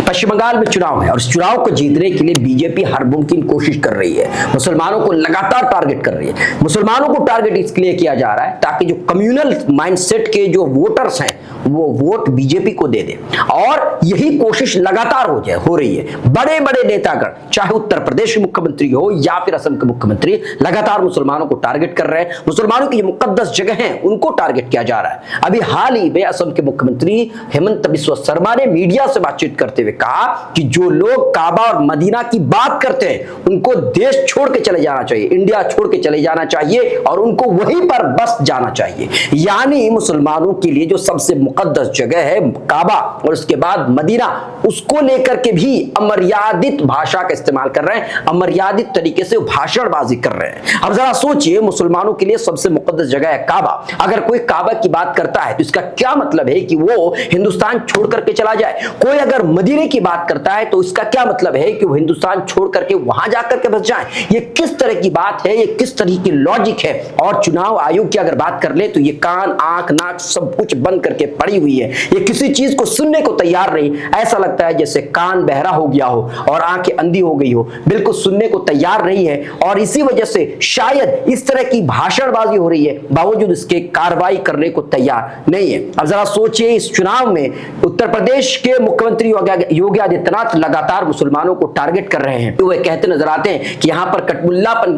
पश्चिम बंगाल में चुनाव है और इस चुनाव को जीतने के लिए बीजेपी हर मुमकिन कोशिश कर रही है। मुसलमानों को लगातार टारगेट कर रही है। मुसलमानों को टारगेट इसलिए किया जा रहा है ताकि जो कम्युनल माइंडसेट के जो वोटर्स हैं वो वोट बीजेपी को दे दे, और यही कोशिश लगातार हो रही है। बड़े बड़े नेतागण, चाहे उत्तर प्रदेश के मुख्यमंत्री हो या फिर असम के मुख्यमंत्री, लगातार मुसलमानों को टारगेट कर रहे हैं। मुसलमानों की जो मुकद्दस जगह हैं उनको टारगेट किया जा रहा है। अभी हाल ही में असम के मुख्यमंत्री हेमंत बिस्वा शर्मा ने मीडिया से बातचीत करते हुए कहा कि जो लोग काबा और मदीना की बात करते हैं उनको देश छोड़ के चले जाना चाहिए, इंडिया छोड़ के चले जाना चाहिए और उनको वहीं पर बस जाना चाहिए। यानी मुसलमानों के लिए जो सबसे मुकद्दस जगह है काबा और उसके बाद मदीना, उसको लेकर के भी अमर्यादित भाषा का इस्तेमाल कर रहे हैं, अमर्यादित तरीके से भाषणबाजी कर रहे हैं। अब जरा सोचिए, मुसलमानों के लिए सबसे मुकद्दस जगह है काबा। अगर कोई काबा की बात करता है तो इसका क्या मतलब है कि वो हिंदुस्तान छोड़ करके चला जाए? कोई अगर मदीने की बात करता है तो इसका क्या मतलब है कि वो हिंदुस्तान छोड़ करके वहां जाकर के बस जाए? ये किस तरह की बात है, ये किस तरह की लॉजिक है? और चुनाव आयोग की अगर बात कर ले तो ये कान, आंख, नाक सब कुछ बंद करके पड़ी हुई है। ये किसी चीज को सुनने को तैयार नहीं। ऐसा लगता है जैसे कान बहरा हो गया हो और आंखें अंधी हो गई हो, बिल्कुल सुनने को तैयार नहीं है। और इसी वजह से शायद इस तरह की भाषणबाजी हो रही है, बावजूद इसके कार्रवाई करने को तैयार नहीं है। अब जरा सोचिए, इस चुनाव में उत्तर प्रदेश के मुख्यमंत्री योगी आदित्यनाथ लगातार मुसलमानों को टारगेट कर रहे हैं। तो वे कहते नजर आते हैं कि यहां पर कटमुल्लापन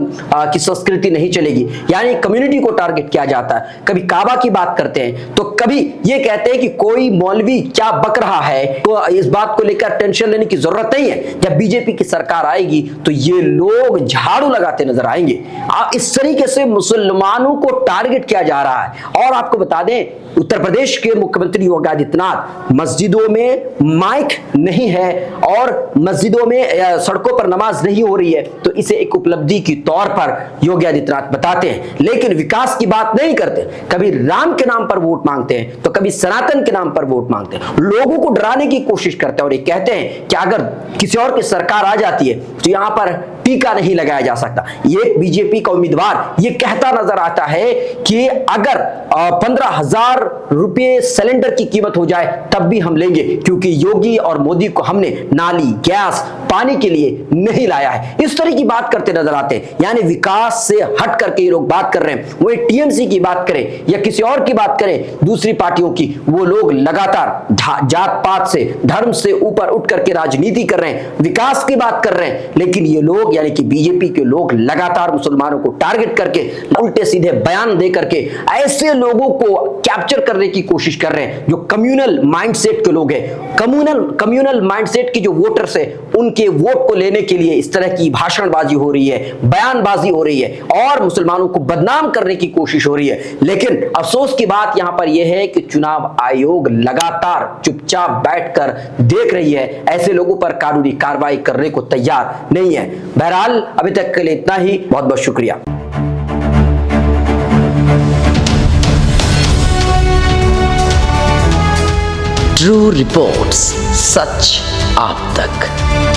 की संस्कृति नहीं चलेगी, यानी कम्युनिटी को टारगेट किया जाता है। कभी काबा की बात करते हैं तो कभी ये कहते हैं कि कोई मौलवी क्या बक रहा है, तो इस बात को लेकर टेंशन लेने की जरूरत नहीं है। जब बीजेपी की सरकार आएगी तो ये लोग झाड़ू लगाते नजर आएंगे। इस तरीके से मुसलमानों को टारगेट किया जा रहा है। और आपको बता दें, उत्तर प्रदेश के मुख्यमंत्री योगी आदित्यनाथ, मस्जिदों में माइक नहीं है और मस्जिदों में सड़कों पर नमाज नहीं हो रही है, तो इसे एक उपलब्धि के तौर पर योगी आदित्यनाथ बताते हैं। लेकिन विकास की बात नहीं करते। कभी राम के नाम पर वोट मांगते हैं तो कभी सनातन के नाम पर वोट मांगते हैं, लोगों को डराने की कोशिश करते हैं। और ये कहते हैं कि अगर किसी और की सरकार आ जाती है तो यहां पर टीका नहीं लगाया जा सकता। ये बीजेपी का उम्मीदवार ये कहता नजर आता है कि अगर 15,000 रुपए सिलेंडर की कीमत हो जाए तब भी हम लेंगे, क्योंकि योगी और मोदी को हमने नाली, गैस, पानी के लिए नहीं लाया है। इस तरह की बात करते नजर आते हैं। यानी विकास से हट करके ये लोग बात कर रहे हैं। वो टीएमसी की बात करें या किसी और की बात करें, दूसरी पार्टियों की, वो लोग लगातार जात पात से, धर्म से ऊपर उठ करके राजनीति कर रहे हैं, विकास की बात कर रहे हैं। लेकिन ये लोग यानी कि बीजेपी के लोग लगातार मुसलमानों को टारगेट करके उल्टे सीधे बयान दे करके ऐसे लोगों को कैप्चर करने की कोशिश कर रहे हैं जो कम्युनल माइंडसेट के लोग हैं। कम्युनल माइंडसेट की जो वोटर्स है उनके वोट को लेने के लिए इस तरह की भाषणबाजी हो रही है, बयानबाजी हो रही है और मुसलमानों को बदनाम करने की कोशिश हो रही है। लेकिन अफसोस की बात यहां पर यह है कि चुनाव आयोग लगातार चुपचाप बैठकर देख रही है, ऐसे लोगों पर कानूनी कार्रवाई करने को तैयार नहीं है। बहरहाल अभी तक के लिए इतना ही। बहुत बहुत शुक्रिया। ट्रू रिपोर्ट्स, सच आप तक।